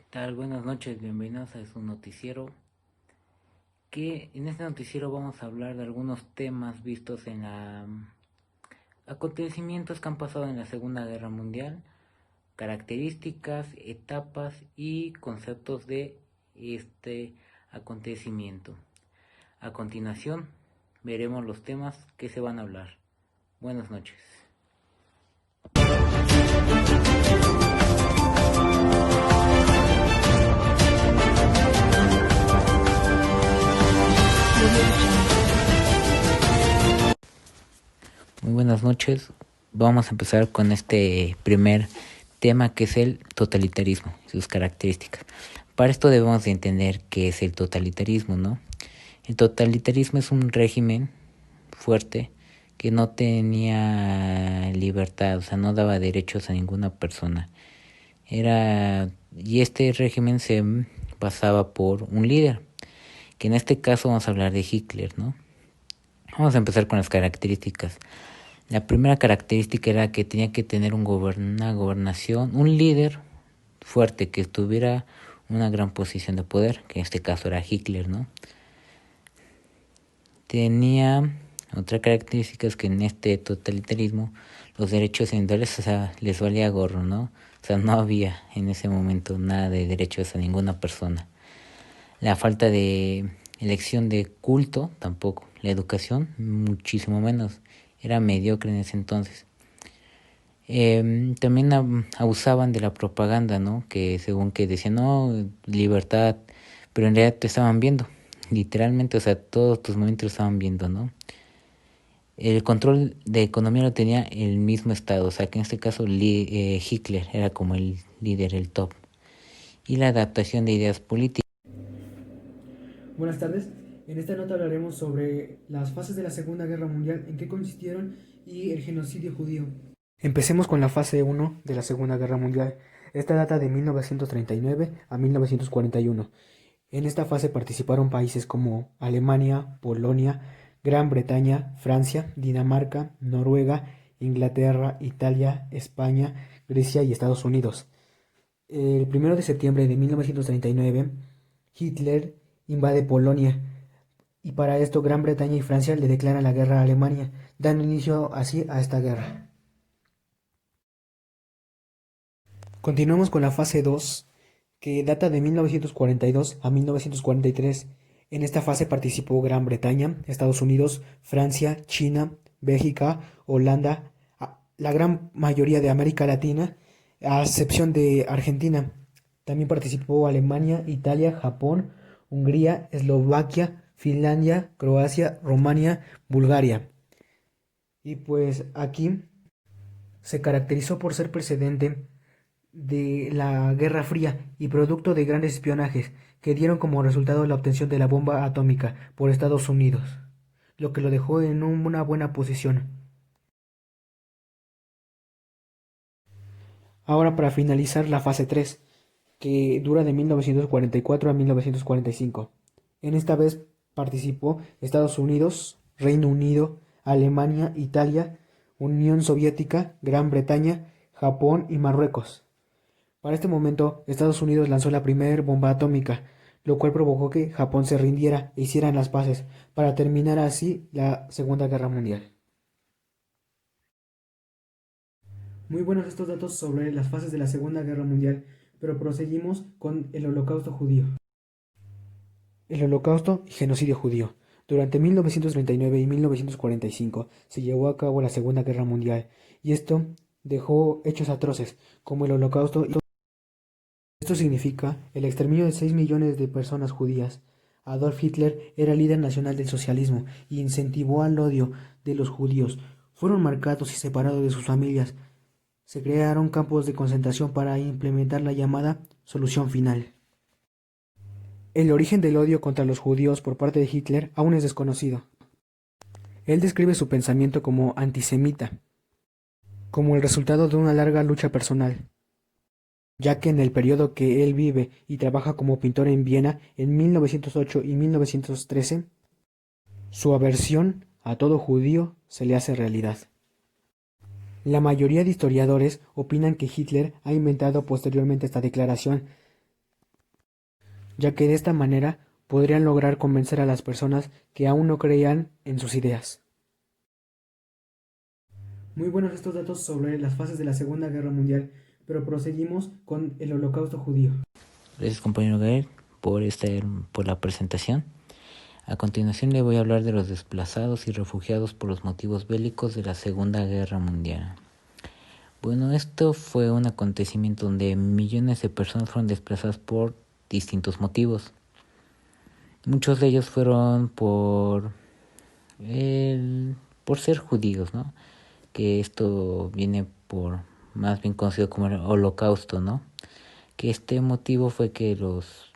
Tal? Buenas noches, bienvenidos a su noticiero. Que en este noticiero vamos a hablar de algunos temas vistos en la acontecimientos que han pasado en la Segunda Guerra Mundial, características, etapas y conceptos de este acontecimiento. A continuación, veremos los temas que se van a hablar. Buenas noches. Muy buenas noches. Vamos a empezar con este primer tema, que es el totalitarismo y sus características. Para esto debemos de entender qué es el totalitarismo, ¿no? El totalitarismo es un régimen fuerte que no tenía libertad, o sea, no daba derechos a ninguna persona. Y este régimen se basaba por un líder, que en este caso vamos a hablar de Hitler, ¿no? Vamos a empezar con las características. La primera característica era que tenía que tener una gobernación, un líder fuerte que tuviera una gran posición de poder, que en este caso era Hitler, ¿no? Tenía otra característica, es que en este totalitarismo los derechos individuales, o sea, les valía gorro, ¿no? O sea, no había en ese momento nada de derechos a ninguna persona. La falta de elección de culto tampoco. La educación muchísimo menos. Era mediocre en ese entonces. También abusaban de la propaganda, ¿no? Que según que decían, no, libertad, pero en realidad te estaban viendo. Literalmente, o sea, todos tus movimientos lo estaban viendo, ¿no? El control de economía lo tenía el mismo Estado, o sea que en este caso Hitler era como el líder, el top. Y la adaptación de ideas políticas. Buenas tardes. En esta nota hablaremos sobre las fases de la Segunda Guerra Mundial, en qué consistieron y el genocidio judío. Empecemos con la fase 1 de la Segunda Guerra Mundial. Esta data de 1939 a 1941. En esta fase participaron países como Alemania, Polonia, Gran Bretaña, Francia, Dinamarca, Noruega, Inglaterra, Italia, España, Grecia y Estados Unidos. El 1 de septiembre de 1939, Hitler invade Polonia y para esto Gran Bretaña y Francia le declaran la guerra a Alemania, dando inicio así a esta guerra. Continuamos con la fase 2, que data de 1942 a 1943. En esta fase participó Gran Bretaña, Estados Unidos, Francia, China, Bélgica, Holanda, la gran mayoría de América Latina, a excepción de Argentina. También participó Alemania, Italia, Japón, Hungría, Eslovaquia, Finlandia, Croacia, Rumania, Bulgaria. Y pues aquí se caracterizó por ser precedente de la Guerra Fría y producto de grandes espionajes que dieron como resultado la obtención de la bomba atómica por Estados Unidos, lo que lo dejó en una buena posición. Ahora para finalizar la fase 3, que dura de 1944 a 1945. En esta vez participó Estados Unidos, Reino Unido, Alemania, Italia, Unión Soviética, Gran Bretaña, Japón y Marruecos. Para este momento, Estados Unidos lanzó la primera bomba atómica, lo cual provocó que Japón se rindiera e hicieran las paces, para terminar así la Segunda Guerra Mundial. Muy buenos estos datos sobre las fases de la Segunda Guerra Mundial, pero proseguimos con el Holocausto judío. El Holocausto y genocidio judío. Durante 1939 y 1945 se llevó a cabo la Segunda Guerra Mundial, y esto dejó hechos atroces, como el Holocausto. Esto significa el exterminio de 6 millones de personas judías. Adolf Hitler era líder nacional del socialismo y incentivó al odio de los judíos. Fueron marcados y separados de sus familias. Se crearon campos de concentración para implementar la llamada solución final. El origen del odio contra los judíos por parte de Hitler aún es desconocido. Él describe su pensamiento como antisemita, como el resultado de una larga lucha personal, ya que en el periodo que él vive y trabaja como pintor en Viena en 1908 y 1913, su aversión a todo judío se le hace realidad. La mayoría de historiadores opinan que Hitler ha inventado posteriormente esta declaración, ya que de esta manera podrían lograr convencer a las personas que aún no creían en sus ideas. Muy buenos estos datos sobre las fases de la Segunda Guerra Mundial, pero proseguimos con el Holocausto judío. Gracias, compañero Gael, por la presentación. A continuación le voy a hablar de los desplazados y refugiados por los motivos bélicos de la Segunda Guerra Mundial. Bueno, esto fue un acontecimiento donde millones de personas fueron desplazadas por distintos motivos. Muchos de ellos fueron por ser judíos, ¿no? Que esto viene por más bien conocido como el Holocausto, ¿no? Que este motivo fue que los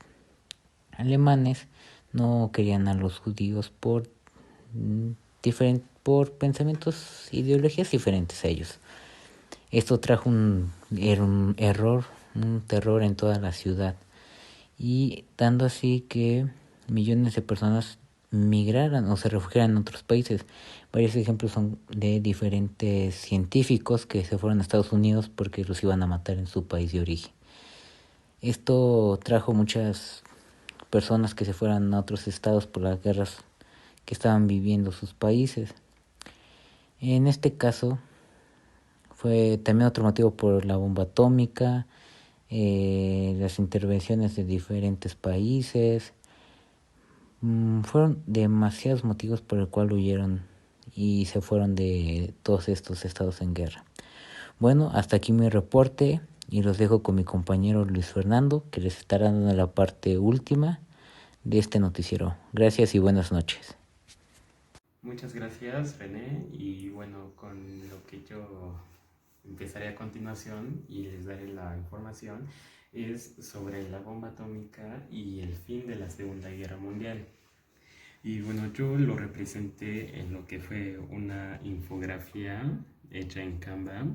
alemanes no querían a los judíos por pensamientos, ideologías diferentes a ellos. Esto trajo un terror en toda la ciudad, y dando así que millones de personas migraran o se refugiaran en otros países. Varios ejemplos son de diferentes científicos que se fueron a Estados Unidos porque los iban a matar en su país de origen. Esto trajo muchas personas que se fueran a otros estados por las guerras que estaban viviendo sus países. En este caso fue también otro motivo por la bomba atómica, las intervenciones de diferentes países. Fueron demasiados motivos por el cual huyeron y se fueron de todos estos estados en guerra. Bueno, hasta aquí mi reporte y los dejo con mi compañero Luis Fernando, que les estará dando la parte última de este noticiero. Gracias y buenas noches. Muchas gracias, René, y bueno, con lo que yo empezaré a continuación y les daré la información es sobre la bomba atómica y el fin de la Segunda Guerra Mundial. Y bueno, yo lo representé en lo que fue una infografía hecha en Canva.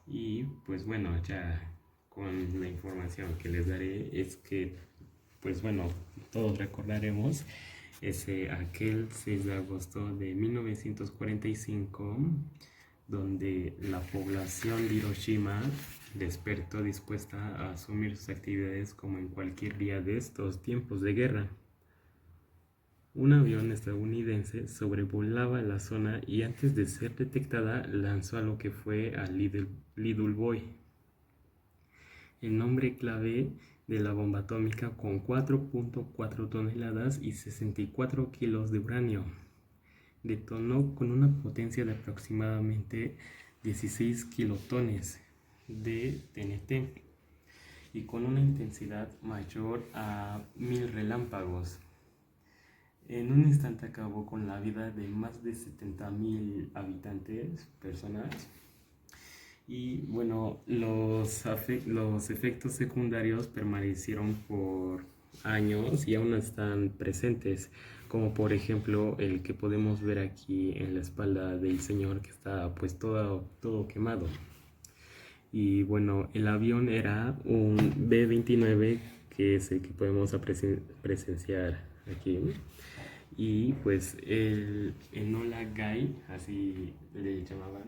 Y pues bueno, ya con la información que les daré es que, pues bueno, todos recordaremos aquel 6 de agosto de 1945, donde la población de Hiroshima despertó dispuesta a asumir sus actividades como en cualquier día de estos tiempos de guerra. Un avión estadounidense sobrevolaba la zona y antes de ser detectada lanzó a lo que fue a Little Boy, el nombre clave de la bomba atómica, con 4.4 toneladas y 64 kilos de uranio. Detonó con una potencia de aproximadamente 16 kilotones de TNT y con una intensidad mayor a 1000 relámpagos. En un instante acabó con la vida de más de 70,000 personas. Y bueno, los efectos secundarios permanecieron por años y aún están presentes, como por ejemplo el que podemos ver aquí en la espalda del señor, que está pues todo quemado. Y bueno, el avión era un B-29, que es el que podemos presenciar aquí. Y pues el Enola Gay, así le llamaban,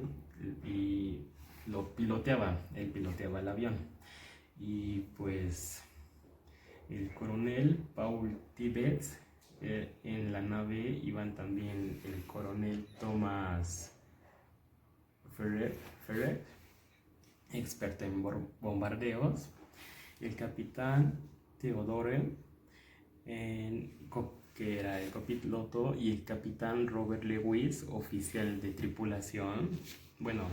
y él piloteaba el avión. Y pues el coronel Paul Tibbets, en la nave iban también el coronel Thomas Ferret, experto en bombardeos, el capitán Theodore, que era el copiloto, y el capitán Robert Lewis, oficial de tripulación. Bueno,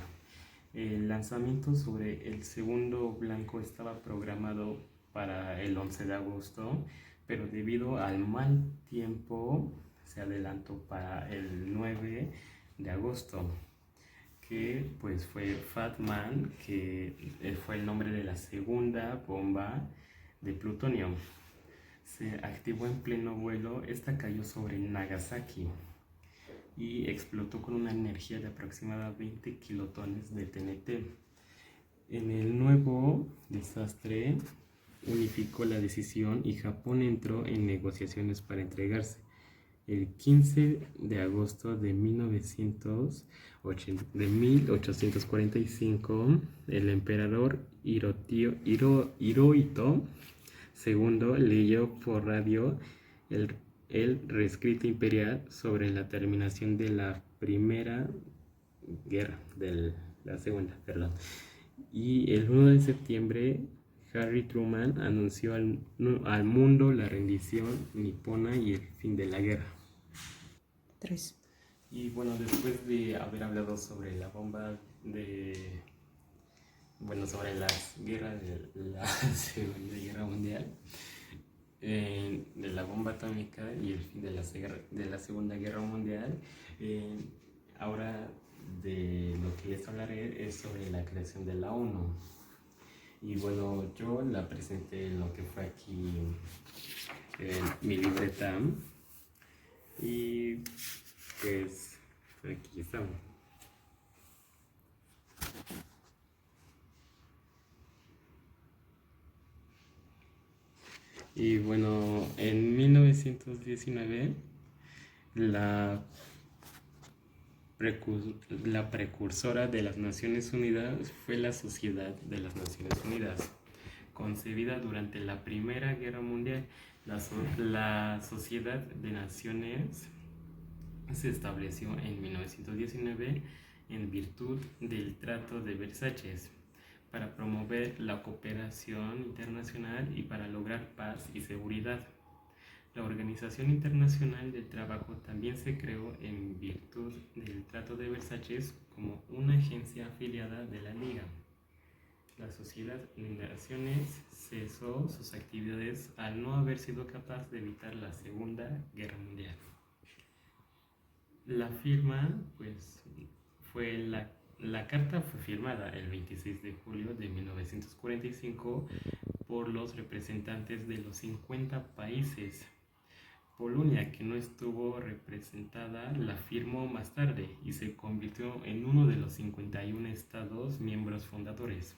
el lanzamiento sobre el segundo blanco estaba programado para el 11 de agosto, pero debido al mal tiempo se adelantó para el 9 de agosto, que pues fue Fat Man, que fue el nombre de la segunda bomba de plutonio. Se activó en pleno vuelo. Esta cayó sobre Nagasaki y explotó con una energía de aproximadamente 20 kilotones de TNT. En el nuevo desastre unificó la decisión y Japón entró en negociaciones para entregarse. El 15 de agosto de 1845, el emperador Hirohito Segundo, leyó por radio el, el reescrito imperial sobre la terminación de la primera guerra, de la segunda, perdón. Y el 1 de septiembre, Harry Truman anunció al mundo la rendición nipona y el fin de la guerra. 3. Y bueno, después de haber hablado sobre la bomba de... Bueno, sobre las guerras de la Segunda Guerra Mundial, de la bomba atómica y el fin de la Segunda Guerra Mundial, ahora de lo que les hablaré es sobre la creación de la ONU. Y bueno, yo la presenté en lo que fue aquí en mi libreta. Y pues aquí estamos. Y bueno, en 1919 la la precursora de las Naciones Unidas fue la Sociedad de las Naciones Unidas, concebida durante la Primera Guerra Mundial. La Sociedad de Naciones se estableció en 1919 en virtud del Tratado de Versalles para promover la cooperación internacional y para lograr paz y seguridad. La Organización Internacional del Trabajo también se creó en virtud del Tratado de Versalles como una agencia afiliada de la Liga. La Sociedad de Naciones cesó sus actividades al no haber sido capaz de evitar la Segunda Guerra Mundial. La firma, pues, la carta fue firmada el 26 de julio de 1945 por los representantes de los 50 países. Polonia, que no estuvo representada, la firmó más tarde y se convirtió en uno de los 51 estados miembros fundadores.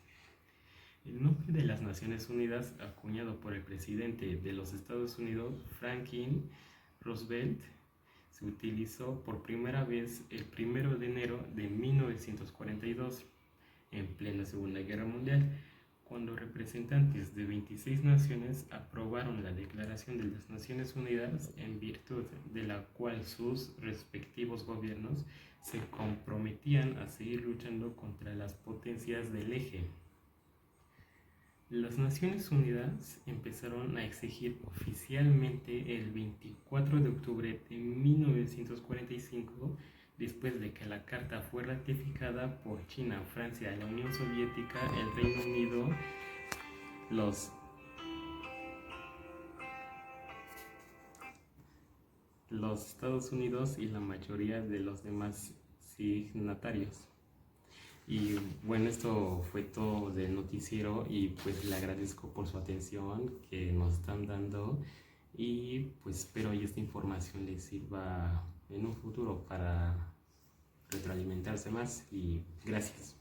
El nombre de las Naciones Unidas, acuñado por el presidente de los Estados Unidos, Franklin Roosevelt, se utilizó por primera vez el 1 de enero de 1942, en plena Segunda Guerra Mundial, cuando representantes de 26 naciones aprobaron la Declaración de las Naciones Unidas, en virtud de la cual sus respectivos gobiernos se comprometían a seguir luchando contra las potencias del eje. Las Naciones Unidas empezaron a exigir oficialmente el 24 de octubre de 1945, después de que la carta fue ratificada por China, Francia, la Unión Soviética, el Reino Unido, los Estados Unidos y la mayoría de los demás signatarios. Y bueno, esto fue todo del noticiero y pues le agradezco por su atención que nos están dando y pues espero que esta información les sirva en un futuro para retroalimentarse más y gracias.